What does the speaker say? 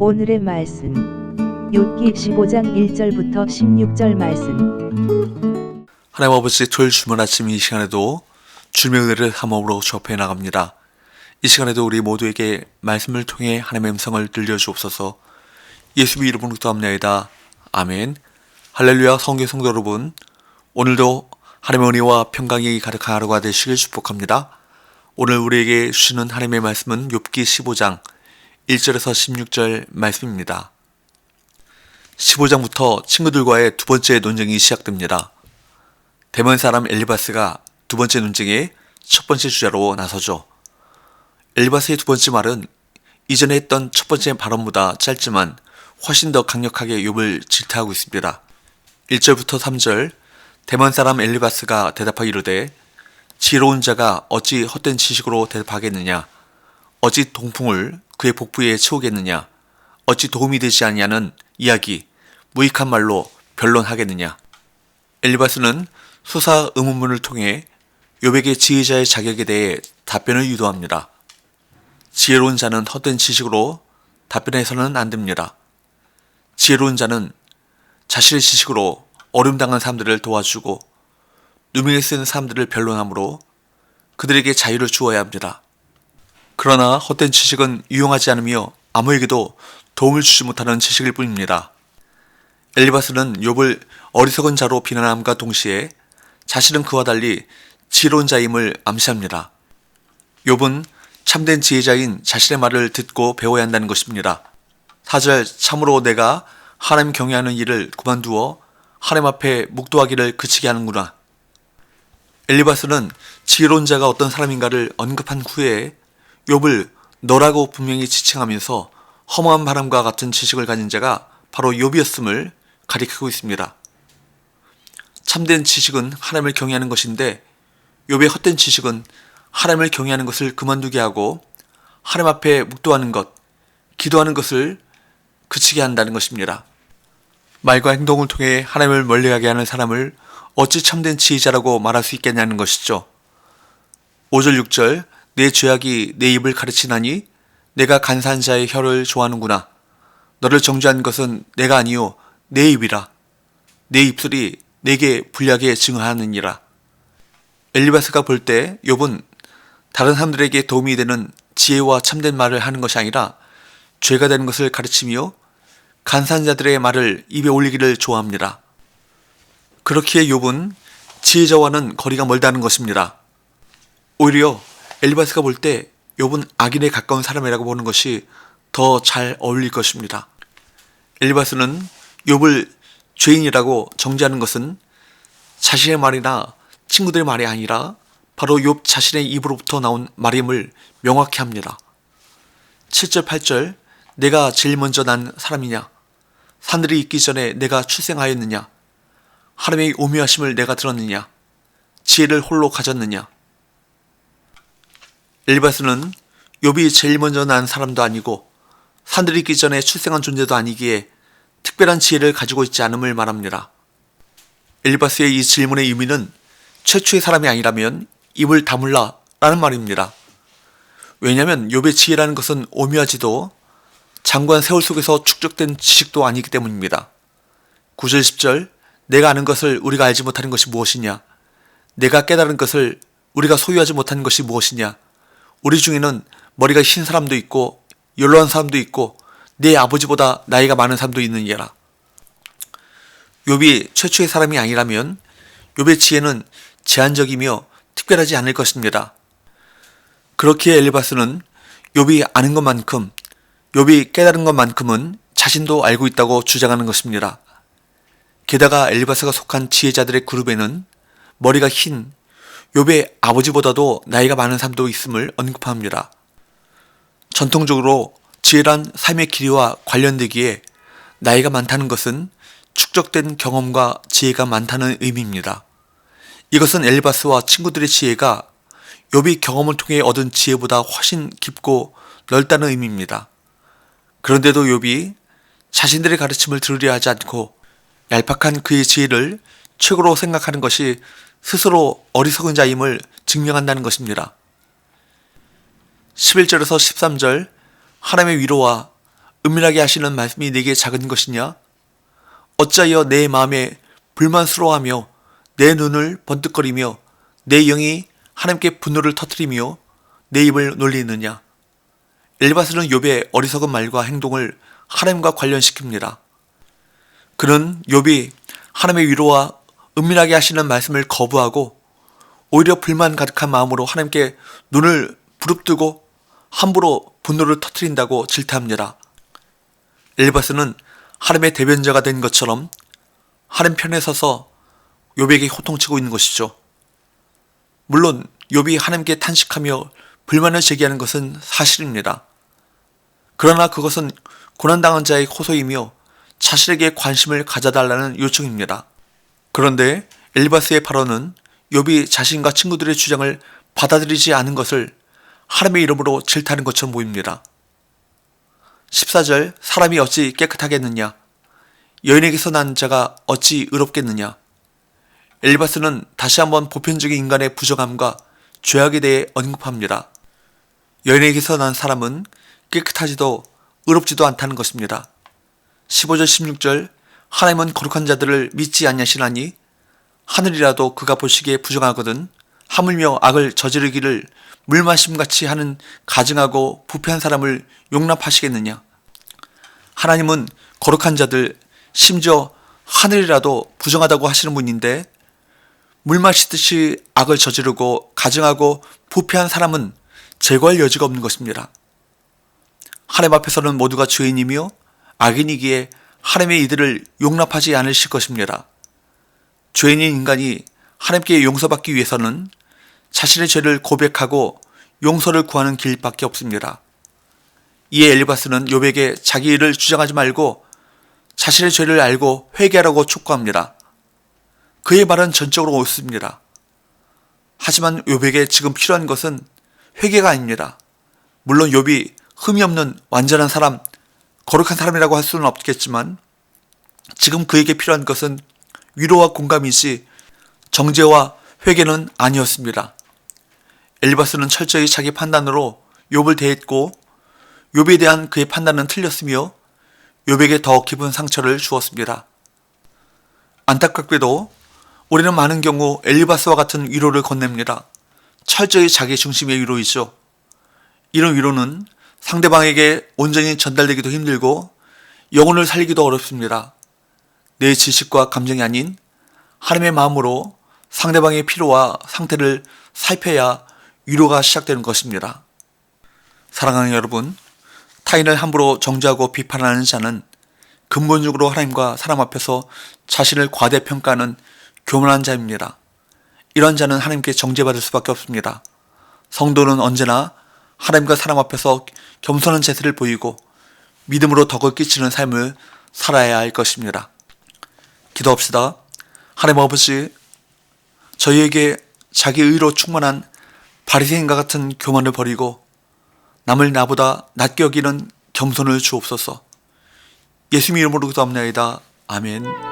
오늘의 말씀 욥기 15장 1절부터 16절 말씀. 하나님 아버지, 토요일 주말 아침 이 시간에도 주님의 은혜를 한 몸으로 접해 나갑니다. 이 시간에도 우리 모두에게 말씀을 통해 하나님의 음성을 들려주옵소서. 예수의 이름으로 기도합니다. 아멘. 할렐루야. 성경 성도 여러분, 오늘도 하나님의 은혜와 평강이 가득한 하루가 되시길 축복합니다. 오늘 우리에게 주시는 하나님의 말씀은 욥기 15장 1절에서 16절 말씀입니다. 15장부터 친구들과의 두 번째 논쟁이 시작됩니다. 대면 사람 엘리바스가 두 번째 논쟁의 첫 번째 주자로 나서죠. 엘리바스의 두 번째 말은 이전에 했던 첫 번째 발언보다 짧지만 훨씬 더 강력하게 욥을 질타하고 있습니다. 1절부터 3절, 대만 사람 엘리바스가 대답하여 이르되 지혜로운 자가 어찌 헛된 지식으로 대답하겠느냐? 어찌 동풍을 그의 복부에 채우겠느냐? 어찌 도움이 되지 아니하는 이야기, 무익한 말로 변론하겠느냐? 엘리바스는 수사 의문문을 통해 욥에게 지혜자의 자격에 대해 답변을 유도합니다. 지혜로운 자는 헛된 지식으로 답변해서는 안 됩니다. 지혜로운 자는 자신의 지식으로 어려움당한 사람들을 도와주고 누명에 쓰는 사람들을 변론함으로 그들에게 자유를 주어야 합니다. 그러나 헛된 지식은 유용하지 않으며 아무에게도 도움을 주지 못하는 지식일 뿐입니다. 엘리바스는 욥을 어리석은 자로 비난함과 동시에 자신은 그와 달리 지혜로운 자임을 암시합니다. 욥은 참된 지혜자인 자신의 말을 듣고 배워야 한다는 것입니다. 4절, 참으로 내가 하나님 경외하는 일을 그만두어 하나님 앞에 묵도하기를 그치게 하는구나. 엘리바스는 지혜로운 자가 어떤 사람인가를 언급한 후에 욥을 너라고 분명히 지칭하면서 허무한 바람과 같은 지식을 가진 자가 바로 욥이었음을 가리키고 있습니다. 참된 지식은 하나님을 경외하는 것인데 욥의 헛된 지식은 하나님을 경외하는 것을 그만두게 하고 하나님 앞에 묵도하는 것, 기도하는 것을 그치게 한다는 것입니다. 말과 행동을 통해 하나님을 멀리하게 하는 사람을 어찌 참된 지혜자라고 말할 수 있겠냐는 것이죠. 5절 6절, 내 죄악이 내 입을 가르치나니 내가 간사한 자의 혀를 좋아하는구나. 너를 정죄한 것은 내가 아니요 내 입이라. 내 입술이 내게 불리하게 증언하느니라. 엘리바스가 볼 때 욥은 다른 사람들에게 도움이 되는 지혜와 참된 말을 하는 것이 아니라 죄가 되는 것을 가르치며 간사한 자들의 말을 입에 올리기를 좋아합니다. 그렇기에 욥은 지혜자와는 거리가 멀다는 것입니다. 오히려 엘리바스가 볼 때 욥은 악인에 가까운 사람이라고 보는 것이 더 잘 어울릴 것입니다. 엘리바스는 욥을 죄인이라고 정죄하는 것은 자신의 말이나 친구들의 말이 아니라 바로 욥 자신의 입으로부터 나온 말임을 명확히 합니다. 7절 8절, 내가 제일 먼저 난 사람이냐? 산들이 있기 전에 내가 출생하였느냐? 하나님의 오묘하심을 내가 들었느냐? 지혜를 홀로 가졌느냐? 엘리바스는 욥이 제일 먼저 난 사람도 아니고 산들이 있기 전에 출생한 존재도 아니기에 특별한 지혜를 가지고 있지 않음을 말합니다. 엘리바스의 이 질문의 의미는 최초의 사람이 아니라면 입을 다물라 라는 말입니다. 왜냐하면 욥의 지혜라는 것은 오묘하지도 장관 세월 속에서 축적된 지식도 아니기 때문입니다. 9절 10절, 내가 아는 것을 우리가 알지 못하는 것이 무엇이냐? 내가 깨달은 것을 우리가 소유하지 못하는 것이 무엇이냐? 우리 중에는 머리가 흰 사람도 있고 연로한 사람도 있고 내 아버지보다 나이가 많은 사람도 있느니라. 욥이 최초의 사람이 아니라면 욥의 지혜는 제한적이며 특별하지 않을 것입니다. 그렇기에 엘리바스는 욥이 아는 것만큼, 욥이 깨달은 것만큼은 자신도 알고 있다고 주장하는 것입니다. 게다가 엘리바스가 속한 지혜자들의 그룹에는 머리가 흰 욥의 아버지보다도 나이가 많은 사람도 있음을 언급합니다. 전통적으로 지혜란 삶의 길이와 관련되기에 나이가 많다는 것은 축적된 경험과 지혜가 많다는 의미입니다. 이것은 엘리바스와 친구들의 지혜가 욥이 경험을 통해 얻은 지혜보다 훨씬 깊고 넓다는 의미입니다. 그런데도 욥이 자신들의 가르침을 들으려 하지 않고 얄팍한 그의 지혜를 최고로 생각하는 것이 스스로 어리석은 자임을 증명한다는 것입니다. 11절에서 13절 하나님의 위로와 은밀하게 하시는 말씀이 내게 작은 것이냐? 어찌하여 내 마음에 불만스러워하며 내 눈을 번뜩거리며 내 영이 하나님께 분노를 터뜨리며 내 입을 놀리느냐? 엘리바스는 욥의 어리석은 말과 행동을 하나님과 관련시킵니다. 그는 욥이 하나님의 위로와 은밀하게 하시는 말씀을 거부하고 오히려 불만 가득한 마음으로 하나님께 눈을 부릅뜨고 함부로 분노를 터뜨린다고 질타합니다. 엘리바스는 하나님의 대변자가 된 것처럼 하나님 편에 서서 욥에게 호통치고 있는 것이죠. 물론 욥이 하나님께 탄식하며 불만을 제기하는 것은 사실입니다. 그러나 그것은 고난당한 자의 호소이며 자신에게 관심을 가져달라는 요청입니다. 그런데 엘리바스의 발언은 욥이 자신과 친구들의 주장을 받아들이지 않은 것을 하나님의 이름으로 질타하는 것처럼 보입니다. 14절 사람이 어찌 깨끗하겠느냐? 여인에게서 난 자가 어찌 의롭겠느냐? 엘리바스는 다시 한번 보편적인 인간의 부정함과 죄악에 대해 언급합니다. 여인에게서 난 사람은 깨끗하지도 의롭지도 않다는 것입니다. 15절 16절 하나님은 거룩한 자들을 믿지 아니하시나니 하늘이라도 그가 보시기에 부정하거든 하물며 악을 저지르기를 물마심같이 하는 가증하고 부패한 사람을 용납하시겠느냐? 하나님은 거룩한 자들 심지어 하늘이라도 부정하다고 하시는 분인데 물 마시듯이 악을 저지르고 가증하고 부패한 사람은 제거할 여지가 없는 것입니다. 하나님 앞에서는 모두가 죄인이며 악인이기에 하나님의 이들을 용납하지 않으실 것입니다. 죄인인 인간이 하나님께 용서받기 위해서는 자신의 죄를 고백하고 용서를 구하는 길밖에 없습니다. 이에 엘리바스는 욥에게 자기 일을 주장하지 말고 자신의 죄를 알고 회개하라고 촉구합니다. 그의 말은 전적으로 옳습니다. 하지만 욥에게 지금 필요한 것은 회개가 아닙니다. 물론 욥이 흠이 없는 완전한 사람, 거룩한 사람이라고 할 수는 없겠지만 지금 그에게 필요한 것은 위로와 공감이지 정죄와 회개는 아니었습니다. 엘리바스는 철저히 자기 판단으로 욥을 대했고 욥에 대한 그의 판단은 틀렸으며 욥에게 더 깊은 상처를 주었습니다. 안타깝게도 우리는 많은 경우 엘리바스와 같은 위로를 건넵니다. 철저히 자기 중심의 위로이죠. 이런 위로는 상대방에게 온전히 전달되기도 힘들고 영혼을 살리기도 어렵습니다. 내 지식과 감정이 아닌 하나님의 마음으로 상대방의 필요와 상태를 살펴야 위로가 시작되는 것입니다. 사랑하는 여러분, 타인을 함부로 정죄하고 비판하는 자는 근본적으로 하나님과 사람 앞에서 자신을 과대평가하는 교만한 자입니다. 이런 자는 하나님께 정죄받을 수밖에 없습니다. 성도는 언제나 하나님과 사람 앞에서 겸손한 자세를 보이고 믿음으로 덕을 끼치는 삶을 살아야 할 것입니다. 기도합시다. 하나님 아버지, 저희에게 자기 의로 충만한 바리새인과 같은 교만을 버리고 남을 나보다 낮게 여기는 겸손을 주옵소서. 예수님 이름으로 기도합나이다. 아멘.